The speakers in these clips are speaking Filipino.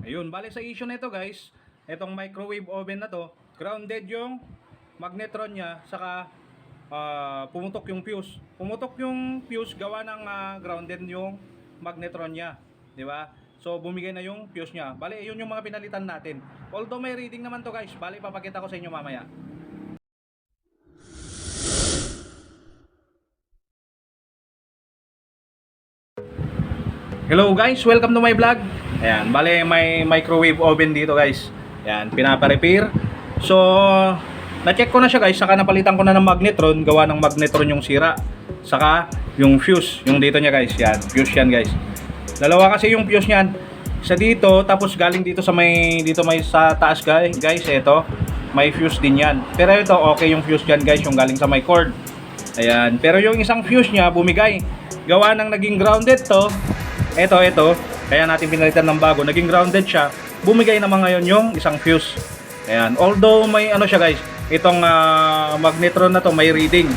Ayun, bale sa issue nito guys, itong microwave oven na to, grounded yung magnetron niya, saka pumutok yung fuse. Pumutok yung fuse gawa ng grounded yung magnetron niya, di ba? So bumigay na yung fuse niya. Bale, yun yung mga pinalitan natin. Although may reading naman to guys, bale papakita ko sa inyo mamaya. Hello guys, welcome to my vlog. Ayan, bale may microwave oven dito guys. Ayan, pinapa-repair. So, na-check ko na siya guys, saka napalitan ko na ng magnetron, gawa ng magnetron yung sira. Saka yung fuse, yung dito niya guys. Yan, fuse yan guys. Dalawa kasi yung fuse niyan. Isa dito, tapos galing dito sa may sa taas guys, ito. May fuse din yan. Pero ito, okay yung fuse diyan guys, yung galing sa may cord. Ayan, pero yung isang fuse niya bumigay. Gawa ng naging grounded to. Ito, kaya natin pinalitan ng bago. Naging grounded siya. Bumigay naman ngayon yung isang fuse. Ayan, although may ano siya guys, itong magnetron na to may reading.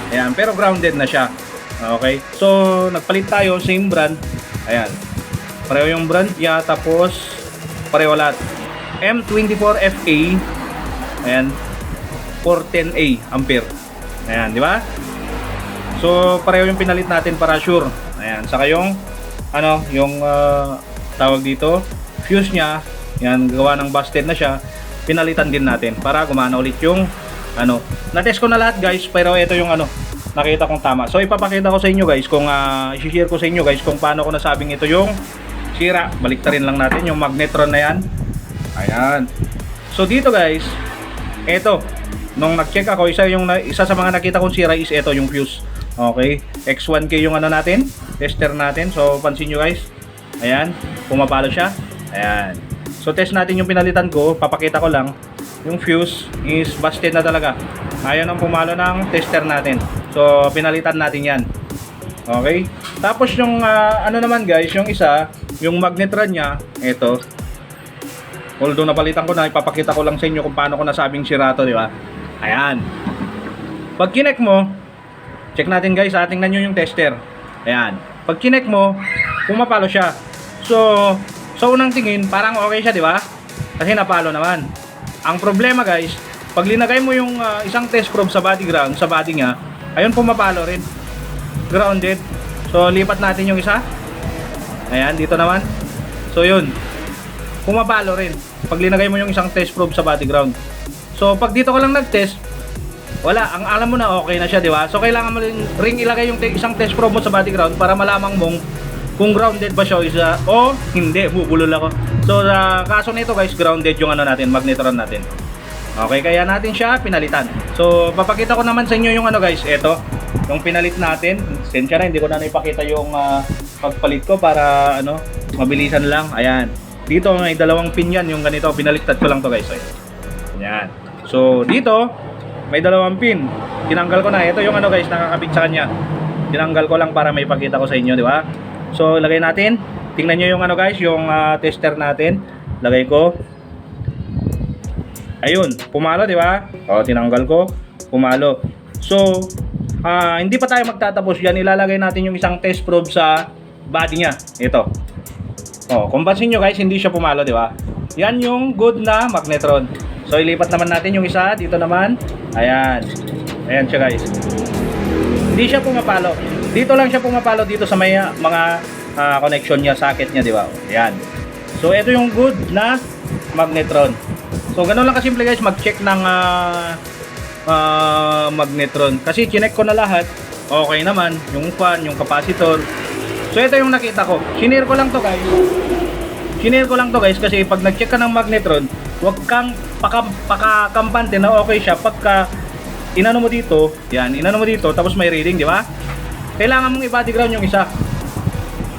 Ayan, pero grounded na siya. Okay, so nagpalit tayo, same brand. Ayan, pareho yung brand niya, tapos pareho lahat. M24FA. Ayan, 410A ampere. Ayan, di ba? So pareho yung pinalit natin para sure. Ayan, saka yung yung tawag dito, fuse niya, yan, gawa ng busted na siya, pinalitan din natin para gumana ulit yung na-test ko na lahat guys, pero ito yung nakita kong tama. So ipapakita ko sa inyo guys kung i-share ko sa inyo guys kung paano ko nasabing ito yung sira. Baliktarin lang natin yung magnetron na yan. Ayan. So dito guys, ito, nung nag-check ako, isa sa mga nakita kong sira is ito yung fuse. Okay, X1K yung natin, tester natin. So pansin nyo guys, ayan, pumapalo siya. Ayan, so test natin yung pinalitan ko. Papakita ko lang, yung fuse is busted na talaga. Ayaw nang pumalo ng tester natin. So pinalitan natin yan. Okay, tapos yung naman guys, yung isa, yung magnetron nya, ito. Although napalitan ko na, ipapakita ko lang sa inyo kung paano ko nasabing sira to, di ba? Ayan, pag kinek mo, check natin guys, tingnan nyo yung tester. Ayan, pag chinek mo, pumapalo siya. So unang tingin, parang okay siya, di ba? Kasi napalo naman. Ang problema guys, pag linagay mo yung isang test probe sa body ground, sa body niya, ayun, pumapalo rin. Grounded. So lipat natin yung isa. Ayan, dito naman. So yun, pumapalo rin pag linagay mo yung isang test probe sa body ground. So pag dito ka lang nag-test, wala, ang alam mo na okay na siya, di ba? So kailangan mo ring ilagay yung isang test probe mo sa body ground para malamang mong kung grounded ba siya o hindi. Bubulol ako. So sa kaso nito guys, grounded yung natin, magnetron natin. Okay, kaya natin siya pinalitan. So papakita ko naman sa inyo yung guys, eto, yung pinalit natin. Sensya na, hindi ko na ipakita yung pagpalit ko para mabilisan lang. Ayan, dito may dalawang pin yan, yung ganito, pinaliktad ko lang to guys. Ayan, so dito may dalawang pin. Tinanggal ko na. Ito yung guys, nakakabit sa kanya. Tinanggal ko lang para may pakita ko sa inyo, di ba? So lagay natin. Tingnan niyo yung guys, yung tester natin. Lagay ko. Ayun, pumalo, di ba? O, tinanggal ko, pumalo. So hindi pa tayo magtatapos diyan. Ilalagay natin yung isang test probe sa body niya. Ito. O, kung pansin niyo guys, hindi siya pumalo, di ba? Yan yung good na magnetron. So ilipat naman natin yung isa dito naman. Ayan. Ayan siya guys. Hindi siya pumapalo. Dito lang siya pumapalo, dito sa may mga connection niya, socket niya, di ba? Ayan. So ito yung good na magnetron. So ganoon lang kasimple guys, mag-check ng magnetron. Kasi chinek ko na lahat. Okay naman, yung fan, yung capacitor. So ito yung nakita ko. Shinare ko lang to guys. Shinare ko lang to guys kasi pag nag-check ka ng magnetron, huwag kang pakakampante na okay siya pagka inano mo dito, yan, inano mo dito tapos may reading, di ba? Kailangan mong i-body ground yung isa.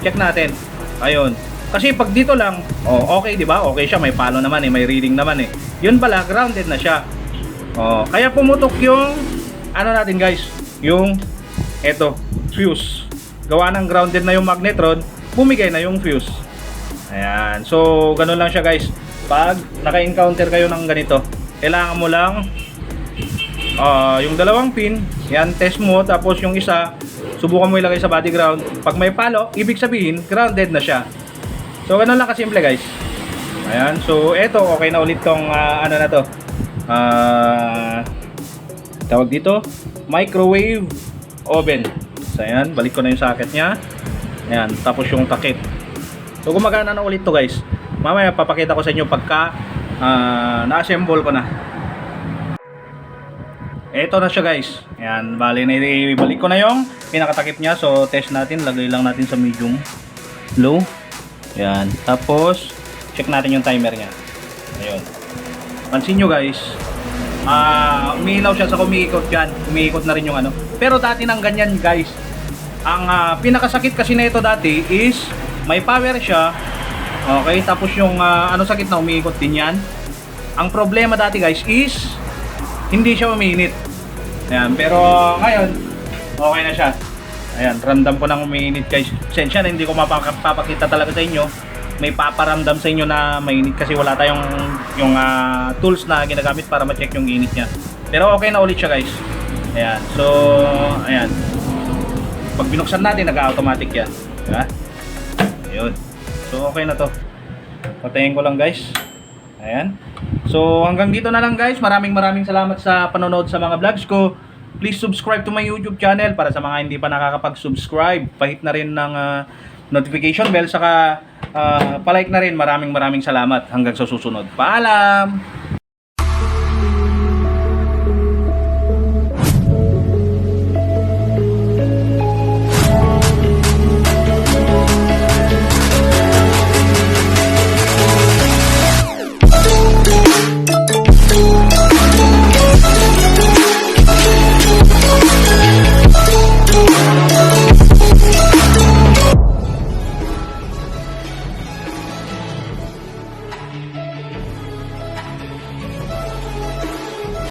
Check natin. Ayun. Kasi pag dito lang, okay, di ba? Okay siya, may palo naman may reading naman Yun pala, grounded na siya. Kaya pumutok yung natin guys, yung fuse. Gawa ng grounded na yung magnetron, bumigay na yung fuse. Ayan. So, ganun lang siya guys. Pag naka-encounter kayo ng ganito, kailangan mo lang yung dalawang pin, yan, test mo, tapos yung isa, subukan mo ilagay sa body ground. Pag may palo, ibig sabihin, grounded na siya. So, ganun lang kasimple guys. Ayan, so eto okay na ulit tong ano na to. Tawag dito, microwave oven. So ayan, balik ko na yung socket niya. Ayan, tapos yung takip. So gumagana na ulit to guys. Mamaya papakita ko sa inyo pagka na-assemble ko na. Eto na siya guys. Ayan, bali na ibalik ko na yung pinakatakip niya. So test natin, lagay lang natin sa medium low. Ayan, tapos check natin yung timer niya. Ayun. Pansin nyo guys, umiilaw siya sa kumiikot yan. Umiikot na rin yung ano. Pero dati nang ganyan guys. Ang pinakasakit kasi na ito dati is may power siya. Okay, tapos yung ano sakit na umiikot din yan. Ang problema dati guys is hindi siya umiinit. Ayan, pero ngayon okay na siya. Ayan, ramdam ko nang umiinit guys. Sensya na hindi ko mapapakita talaga sa inyo. May paparamdam sa inyo na mainit kasi wala tayong yung tools na ginagamit para ma-check yung init niya. Pero okay na ulit siya guys. Ayan, so ayan. Pag binuksan natin, nag-automatic yan. Diba? Ayun. So okay na to. Patayin ko lang guys. Ayan. So hanggang dito na lang guys. Maraming salamat sa panonood sa mga vlogs ko. Please subscribe to my YouTube channel para sa mga hindi pa nakakapag-subscribe. Pahit na rin ng notification bell. Saka palike na rin. Maraming salamat. Hanggang sa susunod. Paalam!